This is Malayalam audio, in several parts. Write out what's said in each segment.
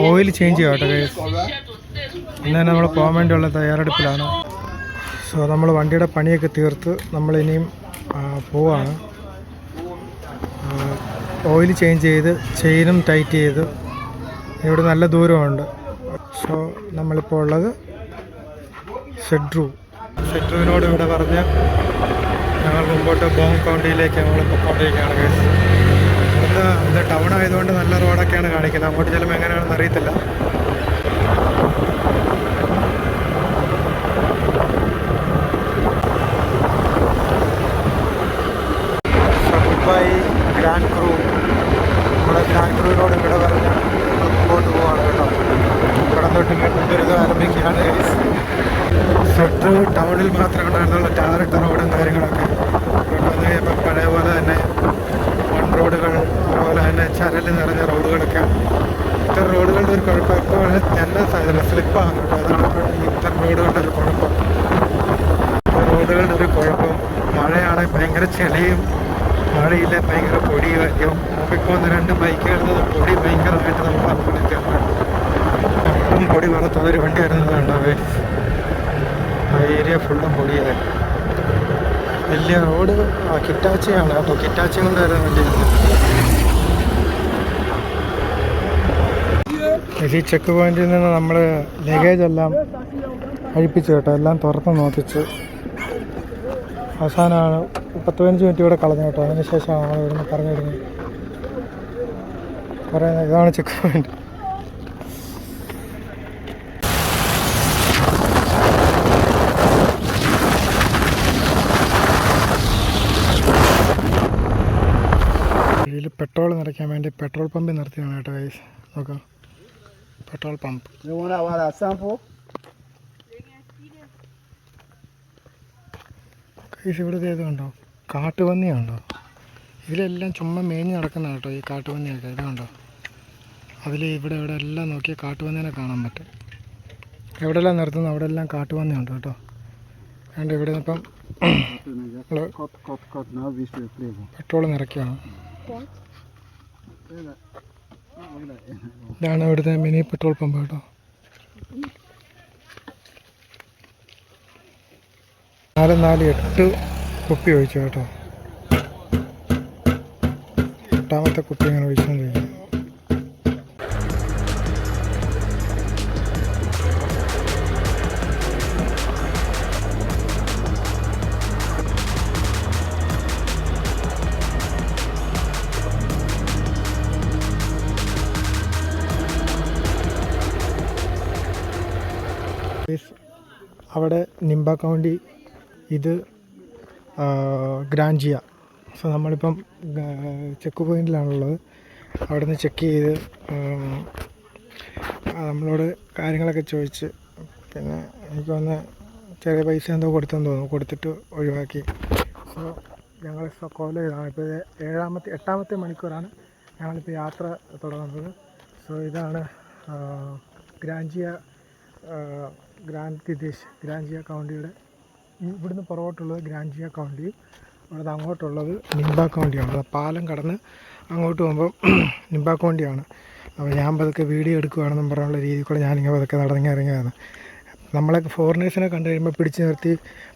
ഓയിൽ ചേഞ്ച് ചെയ്യാം കേട്ടോ ഗൈസ്. ഇന്ന് തന്നെ നമ്മൾ പോകാൻ വേണ്ടിയുള്ള തയ്യാറെടുപ്പിലാണ്. സോ നമ്മൾ വണ്ടിയുടെ പണിയൊക്കെ തീർത്ത് നമ്മളിനിയും പോവാണ്. ഓയിൽ ചേഞ്ച് ചെയ്ത് ചെയിനും ടൈറ്റ് ചെയ്ത് ഇവിടെ നല്ല ദൂരമുണ്ട്. സോ നമ്മളിപ്പോൾ ഉള്ളത് സെഡ്രുവിനോട് ഇവിടെ പറഞ്ഞ് ഞങ്ങൾ മുമ്പോട്ട് ബോങ് കൗണ്ടിയിലേക്ക് ഞങ്ങൾ പൊയ്ക്കൊണ്ടിരിക്കുകയാണ് ഗൈസ്. ഇത് ടൗൺ ആയതുകൊണ്ട് നല്ല റോഡൊക്കെയാണ് കാണിക്കുന്നത്. അങ്ങോട്ട് ചെല്ലുമ്പോൾ എങ്ങനെയാണെന്ന് അറിയത്തില്ല. ദുബായ് ഗ്രാൻഡ് ക്രൂ, നമ്മുടെ ഗ്രാൻഡ് ക്രൂവിനോട് ഇവിടെ പറഞ്ഞ് മുമ്പോട്ട് പോവാണ് കേട്ടോ. ഇവിടെ തൊട്ട് ദുരിതം ആരംഭിക്കുകയാണ് ഗൈസ്. സെഡ്രു ടൗണിൽ മാത്രമേ ഉണ്ടായിരുന്നുള്ളൂ ടാറിട്ട റോഡും കാര്യങ്ങളൊക്കെ. ഇവിടെ വന്ന് കഴിയുമ്പോൾ പഴയ പോലെ തന്നെ മൺ റോഡുകൾ, അതുപോലെ തന്നെ ചരൽ നിറഞ്ഞ റോഡുകളൊക്കെയാണ്. ഇത്തരം റോഡുകളുടെ ഒരു കുഴപ്പം ഇപ്പോൾ എല്ലാ സാധ്യതയില്ല, സ്ലിപ്പാണ് കേട്ടോ. അതാണ് ഇത്തരം റോഡുകളുടെ ഒരു കുഴപ്പം. റോഡുകളുടെ ഒരു കുഴപ്പം മഴയാണെങ്കിൽ ഭയങ്കര ചെളിയും, മഴയില്ല ഭയങ്കര പൊടിയും. നമുക്കിപ്പോൾ ഒന്ന് രണ്ട് ബൈക്ക് വരുന്നത് പൊടി ഭയങ്കരമായിട്ട് നമുക്ക് അനുഭവിക്കുന്നുണ്ട്. ഒട്ടും പൊടി വറുത്ത ഒരു വണ്ടി വരുന്നതുണ്ടാവേ. ആ ഏരിയ ഫുള്ളും പൊടിയായി. വലിയ റോഡ് കിറ്റാച്ചിയാണ് കേട്ടോ. കിറ്റാച്ചി കൊണ്ട് വരുന്ന വലിയ ഈ ചെക്ക് പോയിന്റിൽ നിന്ന് നമ്മൾ ലഗേജ് എല്ലാം അഴിപ്പിച്ചു കേട്ടോ. എല്ലാം തുറന്ന് നോക്കിച്ച് അവസാനമാണ് 10-15 മിനിറ്റ് ഇവിടെ കളഞ്ഞു കേട്ടോ. അതിന് ശേഷമാണ് നമ്മൾ ഇവിടുന്ന് പറഞ്ഞു വരുന്നത്. പറയുന്നത് ഇതാണ് ചെക്ക് പോയിന്റ്. ഇതിൽ പെട്രോൾ നിറയ്ക്കാൻ വേണ്ടി പെട്രോൾ പമ്പിൽ നിർത്തിയാണ് കേട്ടോ ഗൈസ്. നോക്കാം, പെട്രോൾ പമ്പ്. ഗൈസ് ഇവിടുത്തെ ഏതുണ്ടോ കാട്ടുപന്നിയുണ്ടോ? ഇതിലെല്ലാം ചുമ്മാ മേഞ്ഞ് നടക്കുന്ന കേട്ടോ ഈ കാട്ടുപന്നിയൊക്കെ. ഇതുണ്ടോ, അതിൽ ഇവിടെ എല്ലാം നോക്കിയാൽ കാട്ടുപന്നീനെ കാണാൻ പറ്റും. എവിടെയെല്ലാം നിർത്തുന്നു അവിടെ എല്ലാം കാട്ടുപന്നിയുണ്ട് കേട്ടോ. അതുകൊണ്ട് ഇവിടെ ഇപ്പം പെട്രോൾ നിറയ്ക്കുകയാണ്. ഇതാണ് ഇവിടുത്തെ മിനി പെട്രോൾ പമ്പ് കേട്ടോ. 4-8 കുപ്പി ഒഴിച്ചു കേട്ടോ. 8ാമത്തെ കുപ്പി ഇങ്ങനെ ഒഴിച്ചുകൊണ്ടിരിക്കുന്നു. അവിടെ നിംബ കൗണ്ടി, ഇത് ഗ്രാൻജിയ. സോ നമ്മളിപ്പം ചെക്ക് പോയിന്റിലാണുള്ളത്. അവിടെ നിന്ന് ചെക്ക് ചെയ്ത് നമ്മളോട് കാര്യങ്ങളൊക്കെ ചോദിച്ച്, പിന്നെ എനിക്ക് വന്ന് ചെറിയ പൈസ എന്തോ കൊടുത്തെന്ന് തോന്നുന്നു, കൊടുത്തിട്ട് ഒഴിവാക്കി. സോ ഞങ്ങൾ കോല ഇതാണ്. ഇപ്പോൾ 8ാമത്തെ മണിക്കൂറാണ് ഞങ്ങളിപ്പോൾ യാത്ര തുടങ്ങുന്നത്. സോ ഇതാണ് ഗ്രാൻജിയ കൗണ്ടിയുടെ. ഇവിടുന്ന് പുറകോട്ടുള്ളത് ഗ്രാൻജിയ കൗണ്ടിയും അവിടുന്ന് അങ്ങോട്ടുള്ളത് നിംബ കൗണ്ടിയാണ്. പാലം കടന്ന് അങ്ങോട്ട് പോകുമ്പോൾ നിംബ കൗണ്ടിയാണ്. അപ്പോൾ ഞാൻ പതുക്കെ വീഡിയോ എടുക്കുകയാണെന്നും പറഞ്ഞുള്ള രീതിയിൽ കൂടെ ഞാനിങ്ങനെ പതുക്കെ ഇറങ്ങിയതാണ്. നമ്മളൊക്കെ ഫോറിനേഴ്സിനെ കണ്ടു കഴിയുമ്പോൾ പിടിച്ച് നിർത്തി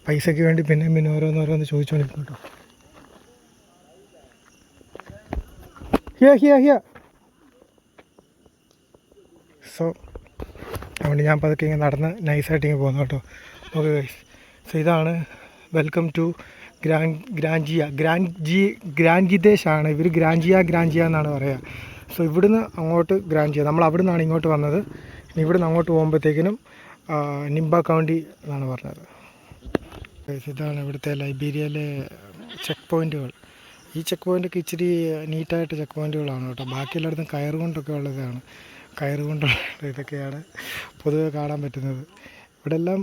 പൈസയ്ക്ക് വേണ്ടി പിന്നെ ഓരോന്ന് ചോദിച്ചുകൊണ്ടിരിക്കും കേട്ടോ. സോ അതുകൊണ്ട് ഞാൻ പതുക്കെ ഇങ്ങനെ നടന്ന് നൈസായിട്ട് ഇങ്ങനെ പോകുന്നു കേട്ടോ. ഓക്കെ ഗൈസ്, സോ ഇതാണ് വെൽക്കം ടു ഗ്രാൻജിദേശാണ്. ഇവർ ഗ്രാൻജിയ എന്നാണ് പറയുക. സോ ഇവിടുന്ന് അങ്ങോട്ട് ഗ്രാൻജിയ, നമ്മൾ അവിടെ നിന്നാണ് ഇങ്ങോട്ട് വന്നത്. ഇനി ഇവിടുന്ന് അങ്ങോട്ട് പോകുമ്പോഴത്തേക്കിനും നിംബ കൗണ്ടി എന്നാണ് പറഞ്ഞത്. ഇതാണ് ഇവിടുത്തെ ലൈബീരിയയിലെ ചെക്ക് പോയിൻറ്റുകൾ. ഈ ചെക്ക് പോയിൻ്റൊക്കെ ഇച്ചിരി നീറ്റായിട്ട് ചെക്ക് പോയിൻറ്റുകളാണ് കേട്ടോ. ബാക്കി എല്ലായിടത്തും കയറുകൊണ്ടൊക്കെ ഉള്ളതാണ്. കയറുകൊണ്ടുള്ള ഇതൊക്കെയാണ് പൊതുവെ കാണാൻ പറ്റുന്നത്. ഇവിടെ എല്ലാം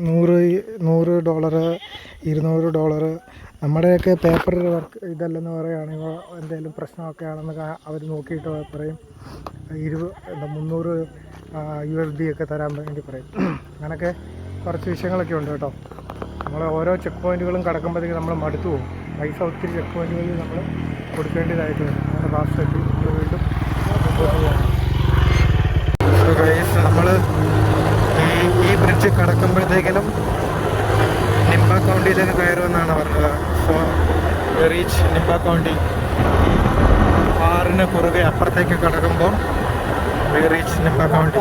$100, $200. നമ്മുടെയൊക്കെ പേപ്പർ വർക്ക് ഇതല്ലെന്ന് പറയുകയാണെങ്കിൽ എന്തെങ്കിലും പ്രശ്നമൊക്കെ ആണെന്ന് അവർ നോക്കിയിട്ട് പറയും 300 USD ഒക്കെ തരാൻ വേണ്ടി പറയും. അങ്ങനെയൊക്കെ കുറച്ച് വിഷയങ്ങളൊക്കെ ഉണ്ട് കേട്ടോ. നമ്മൾ ഓരോ ചെക്ക് പോയിൻറ്റുകളും കടക്കുമ്പോഴത്തേക്കും നമ്മൾ മടുത്തു പോകും. പൈസ ഒത്തിരി ചെക്ക് പോയിൻറ്റുകളിൽ നമ്മൾ കൊടുക്കേണ്ടതായിട്ട് വരും. നമ്മുടെ ലാസ്റ്റ് എത്തി വീണ്ടും പോവുകയാണ്. റോഡിന് കുറുകെ അപ്പുറത്തേക്ക് കിടക്കുമ്പോൾ we reach Nimba County.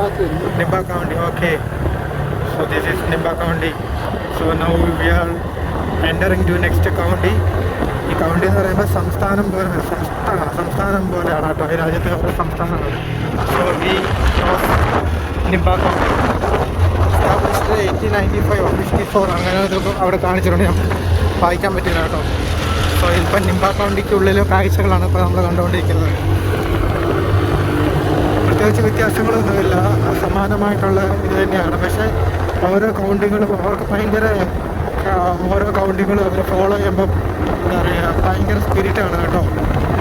Nimba County, okay. So this is Nimba County. So now we are entering to next county. ഈ കൗണ്ടി എന്ന് പറയുമ്പോൾ സംസ്ഥാനം പോലെയാണ് കേട്ടോ. ഈ രാജ്യത്തെ ഓരോ സംസ്ഥാനമാണ്. സോ ഈ നിംബ കൗണ്ടി എസ്റ്റാബ്ലിഷ്ഡ് 1895 54 അങ്ങനെ അവിടെ കാണിച്ചിട്ടുണ്ട്. ഞാൻ വായിക്കാൻ പറ്റില്ല കേട്ടോ. സോ ഇപ്പം നിംബ കൗണ്ടിക്കുള്ളിലെ കാഴ്ചകളാണ് ഇപ്പോൾ നമ്മൾ കണ്ടുകൊണ്ടിരിക്കുന്നത്. പ്രത്യേകിച്ച് വ്യത്യാസങ്ങളൊന്നുമില്ല, സമാനമായിട്ടുള്ള ഇത് തന്നെയാണ്. പക്ഷേ ഓരോ കൗണ്ടികളും അവർക്ക് ഭയങ്കര ഓരോ കൗണ്ടികളും അവർ ഫോളോ ചെയ്യുമ്പം എന്താ പറയുക ഭയങ്കര സ്പിരിറ്റാണ് കേട്ടോ.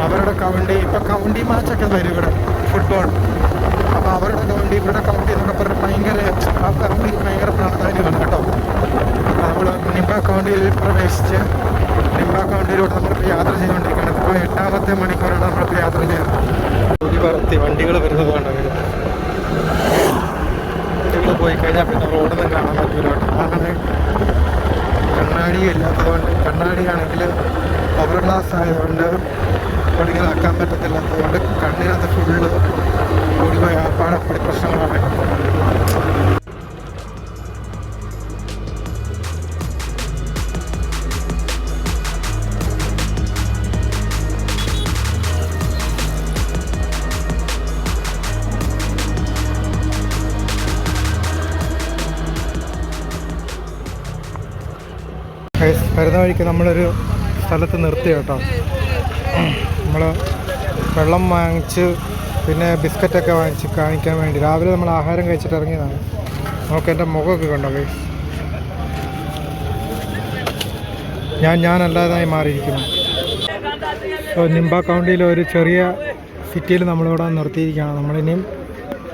അവരുടെ കൗണ്ടി ഇപ്പം കൗണ്ടി മാച്ചൊക്കെ വരും ഇവിടെ ഫുട്ബോൾ. അപ്പോൾ അവരുടെ കൗണ്ടി ഇവരുടെ കൗണ്ടി എന്നൊക്കെ പറഞ്ഞാൽ ഭയങ്കര ആ കൗണ്ടിക്ക് ഭയങ്കര പ്രാധാന്യമാണ് കേട്ടോ. നമ്മൾ നിംബ കൗണ്ടിയിൽ പ്രവേശിച്ച് നിംബ കൗണ്ടിയിലൂടെ നമ്മളിപ്പോൾ യാത്ര ചെയ്തുകൊണ്ടിരിക്കുകയാണ്. ഇപ്പോൾ 8ാമത്തെ മണിക്കൂറാണ് നമ്മളിപ്പോൾ യാത്ര ചെയ്യുന്നത്. ഒരുപാട് വണ്ടികൾ വരുന്നതാണ്. വണ്ടികൾ പോയി കഴിഞ്ഞാൽ പിന്നെ റോഡൊന്നും കാണാൻ പറ്റില്ല കേട്ടോ. അങ്ങനെ കണ്ണാടിയും ഇല്ലാത്തതുകൊണ്ട്, കണ്ണാടിയാണെങ്കിൽ ഓവർ ഗ്ലാസ് ആയതുകൊണ്ട് ഒടികളാക്കാൻ പറ്റത്തില്ലാത്തതുകൊണ്ട് കണ്ണിനകത്ത് ഫുള്ള് ഓടിപ്പോയി പാടപ്പടി പ്രശ്നങ്ങളാണ്. വരുന്ന വഴിക്ക് നമ്മളൊരു സ്ഥലത്ത് നിർത്തി കേട്ടോ. നമ്മൾ വെള്ളം വാങ്ങിച്ച് പിന്നെ ബിസ്ക്കറ്റൊക്കെ വാങ്ങിച്ച് കാണിക്കാൻ വേണ്ടി രാവിലെ നമ്മൾ ആഹാരം കഴിച്ചിട്ട് ഇറങ്ങിയതാണ്. നമുക്ക് എൻ്റെ മുഖമൊക്കെ കണ്ടോ ഗൈസ്, ഞാനല്ലാതായി മാറിയിരിക്കുന്നു. അപ്പോൾ നിംബ കൗണ്ടിയിലെ ഒരു ചെറിയ സിറ്റിയിൽ നമ്മളിവിടെ നിർത്തിയിരിക്കുകയാണ്. നമ്മളിനിയും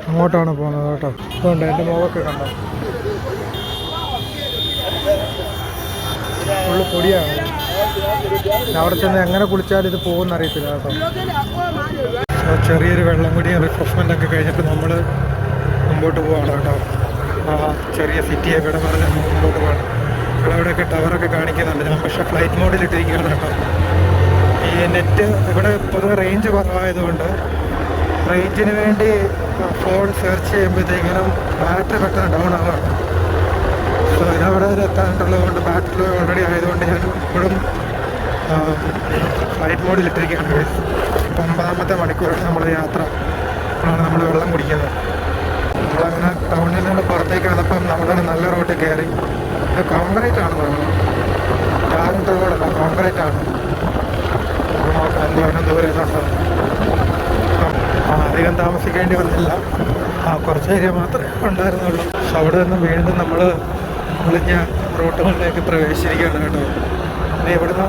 അങ്ങോട്ടാണ് പോകുന്നത് കേട്ടോ. അതുകൊണ്ട് എൻ്റെ മുഖമൊക്കെ കണ്ടോ, ഫുള്ള് പൊടിയാണ്. അവിടെ ചെന്ന് എങ്ങനെ കുളിച്ചാലും ഇത് പോകുമെന്ന് അറിയത്തില്ല കേട്ടോ. ചെറിയൊരു വെള്ളം കൂടി റിഫ്രഷ്മെൻ്റ് ഒക്കെ കഴിഞ്ഞിട്ട് നമ്മൾ മുമ്പോട്ട് പോവാണ് കേട്ടോ. ആ ചെറിയ സിറ്റിയെ ഇവിടെ പറഞ്ഞ് മുമ്പോട്ട് പോകണം. നമ്മളവിടെയൊക്കെ ടവറൊക്കെ കാണിക്കുന്നുണ്ട്. ഞാൻ പക്ഷേ ഫ്ലൈറ്റ് മോഡിലിട്ടിരിക്കുകയാണ് കേട്ടോ. ഈ നെറ്റ് ഇവിടെ പൊതുവെ റേഞ്ച് കുറവായതുകൊണ്ട് റേഞ്ചിന് വേണ്ടി ഫോൺ സെർച്ച് ചെയ്യുമ്പോഴത്തേക്കിനും ബാറ്ററി പെട്ടെന്ന് ഡൗൺ ആവാണ്. സോ ഇതവിടെ എത്താനുള്ളത് കൊണ്ട് ബാറ്ററി ഓൾറെഡി ആയതുകൊണ്ട് ഞാൻ ഇപ്പോഴും ഫ്ലൈറ്റ് മോഡിലിട്ടിരിക്കുകയാണ്. ഇപ്പോൾ 9ാമത്തെ മണിക്കൂറാണ് നമ്മുടെ യാത്ര. ആണ് നമ്മൾ വെള്ളം കുടിക്കുന്നത്. നമ്മളങ്ങനെ ടൗണിൽ നിന്ന് പുറത്തേക്ക് വന്നപ്പം നമ്മളൊരു നല്ല റോഡ് കയറി. ഇത് കോൺക്രീറ്റ് ആണ് തോന്നുന്നു, ടാറിൻ്റെ റോഡല്ല, കോൺക്രീറ്റ് ആണ്. നോക്കാം എന്തോരം ദൂരം അധികം താമസിക്കേണ്ടി വന്നില്ല. കുറച്ച് ഏരിയ മാത്രമേ ഉണ്ടായിരുന്നുള്ളൂ. പക്ഷെ അവിടെ നിന്ന് വീണ്ടും നമ്മൾ ഒളിഞ്ഞ റൂട്ടുകളിലേക്ക് പ്രവേശിച്ചിരിക്കുകയാണ് കേട്ടോ. പിന്നെ ഇവിടുന്ന്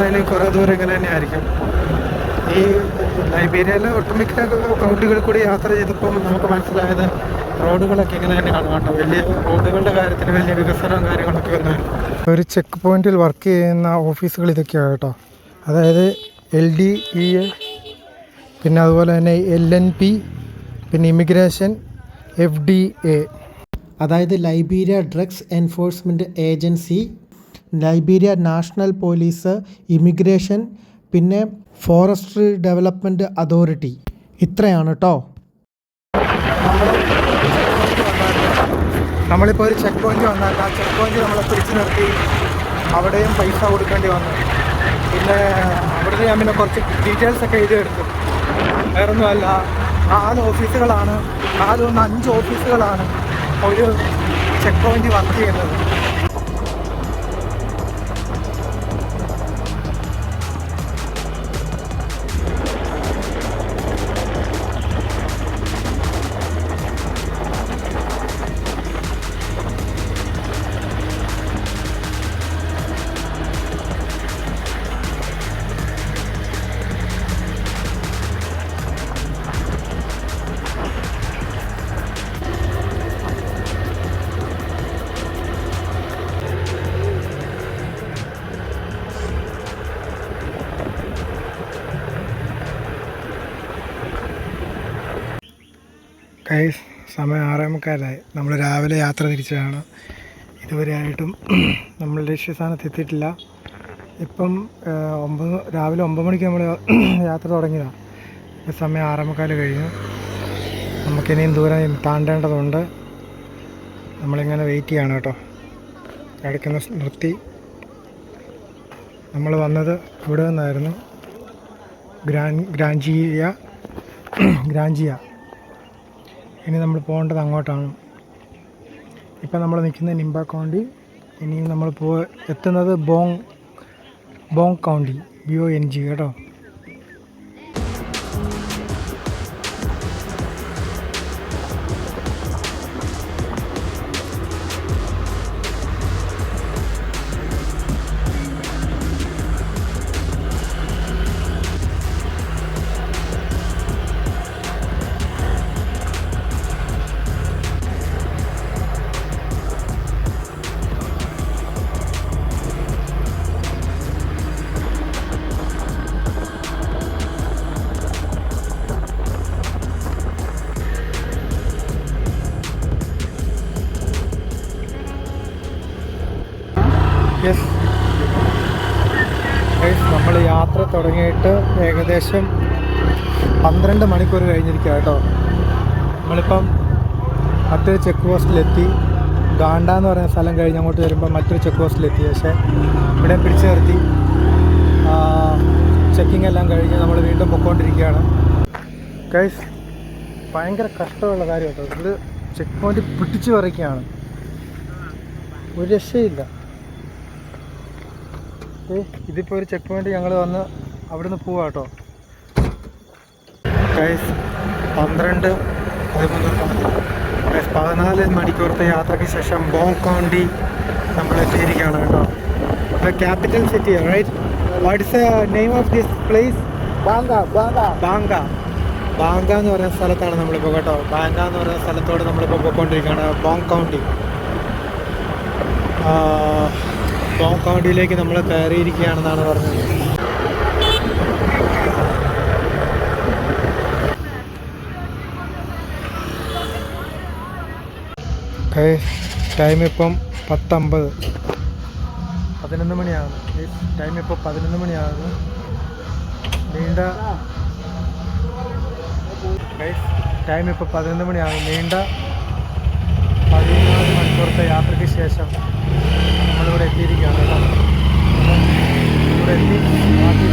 അതിന് കുറേ ദൂരം ഇങ്ങനെ തന്നെ ആയിരിക്കും. ഈ ലൈബീരിയയിലെ ഒട്ടുമിക്ക കൗണ്ടികളിൽ കൂടി യാത്ര ചെയ്തപ്പം നമുക്ക് മനസ്സിലായത് റോഡുകളൊക്കെ ഇങ്ങനെ തന്നെയാണ് കേട്ടോ. വലിയ റോഡുകളുടെ കാര്യത്തിൽ വലിയ വികസനവും കാര്യങ്ങളൊക്കെ ഒന്നുമില്ല. ഒരു ചെക്ക് പോയിന്റിൽ വർക്ക് ചെയ്യുന്ന ഓഫീസുകൾ ഇതൊക്കെയാണ് കേട്ടോ. അതായത് LDEA, പിന്നെ അതുപോലെ തന്നെ LNP, പിന്നെ ഇമിഗ്രേഷൻ, FDA, അതായത് Liberia drugs enforcement agency, Liberia national police, immigration, പിന്നെ ഫോറസ്ട്രി ഡെവലപ്മെൻറ്റ് അതോറിറ്റി. ഇത്രയാണ് കേട്ടോ. നമ്മളിപ്പോൾ ഒരു ചെക്ക് പോയിന്റ് വന്നാൽ ആ ചെക്ക് പോയിന്റ് നമ്മളെ പിടിച്ചു നിർത്തി അവിടെയും പൈസ കൊടുക്കേണ്ടി വന്നു. പിന്നെ അവിടുന്ന് ഞാൻ പിന്നെ കുറച്ച് ഡീറ്റെയിൽസൊക്കെ എഴുതിയെടുത്തു. വേറൊന്നുമല്ല, 4 ഓഫീസുകളാണ്, 5 ഓഫീസുകളാണ് ഒരു ചെക്ക് പോയിന്റ് വർക്ക് ചെയ്യുന്നത്. ഗൈസ്, സമയം 6:45. നമ്മൾ രാവിലെ യാത്ര തിരിച്ചതാണ്. ഇതുവരെയായിട്ടും നമ്മൾ ലക്ഷ്യസ്ഥാനത്ത് എത്തിയിട്ടില്ല. ഇപ്പം രാവിലെ 9 മണിക്ക് നമ്മൾ യാത്ര തുടങ്ങിയതാണ്. സമയം 6:45 കഴിഞ്ഞു. നമുക്കിനിയും ദൂരം താണ്ടേണ്ടതുണ്ട്. നമ്മളിങ്ങനെ വെയിറ്റ് ചെയ്യാണ് കേട്ടോ. ഇടയ്ക്കൊന്ന് നിർത്തി. നമ്മൾ വന്നത് ഇവിടെ നിന്നായിരുന്നു, ഗ്രാഞ്ചിയ. ഇനി നമ്മൾ പോകേണ്ടത് അങ്ങോട്ടാണ്. ഇപ്പം നമ്മൾ നിൽക്കുന്നത് നിംബ കൗണ്ടി. ഇനി നമ്മൾ എത്തുന്നത് ബോങ് കൗണ്ടി, BONG കേട്ടോ. യെസ്, നമ്മൾ യാത്ര തുടങ്ങിയിട്ട് ഏകദേശം 12 മണിക്കൂർ കഴിഞ്ഞിരിക്കുക കേട്ടോ. നമ്മളിപ്പം മറ്റൊരു ചെക്ക് പോസ്റ്റിലെത്തി. ഗാണ്ട എന്ന് പറയുന്ന സ്ഥലം കഴിഞ്ഞ് അങ്ങോട്ട് വരുമ്പോൾ മറ്റൊരു ചെക്ക് പോസ്റ്റിലെത്തി. പക്ഷേ ഇവിടെ പിടിച്ചു നിർത്തി. ചെക്കിംഗ് എല്ലാം കഴിഞ്ഞ് നമ്മൾ വീണ്ടും പൊയ്ക്കൊണ്ടിരിക്കുകയാണ്. ഗൈസ്, ഭയങ്കര കഷ്ടമുള്ള കാര്യം കേട്ടോ. ഇത് ചെക്ക് പോയിന്റ് പിടിച്ചു പറിക്കുകയാണ്, ഒരു രക്ഷയില്ല. ഇതിപ്പോൾ ഒരു ചെക്ക് പോയിന്റ് ഞങ്ങൾ വന്ന് അവിടെ നിന്ന് പോവാം കേട്ടോ. ഗൈസ്, 14 മണിക്കൂറത്തെ യാത്രയ്ക്ക് ശേഷം ബോങ് കൗണ്ടി നമ്മൾ എത്തിയിരിക്കുകയാണ് കേട്ടോ. Capital city, right? What is the name of this place? ബാങ്ക എന്ന് പറയുന്ന സ്ഥലത്താണ് നമ്മളിപ്പോൾ കേട്ടോ. ബാങ്ക എന്ന് പറയുന്ന സ്ഥലത്തോട് നമ്മളിപ്പോൾ പോയിക്കൊണ്ടിരിക്കുകയാണ്. ബോങ് കൗണ്ടിയിലേക്ക് നമ്മൾ കയറിയിരിക്കുകയാണെന്നാണ് പറഞ്ഞത്. ടൈം ഇപ്പം 10:50, 11 മണിയാകുന്നു. ടൈം ഇപ്പോൾ 11 മണിയാകുന്നു. നീണ്ട 11 മണിയാകും. നീണ്ട 14 മണിക്കൂറത്തെ യാത്രയ്ക്ക് ശേഷം നമ്മളിവിടെ എത്തിയിരിക്കുകയാണ് കേട്ടോ. ഇവിടെ എത്തി ബാക്കി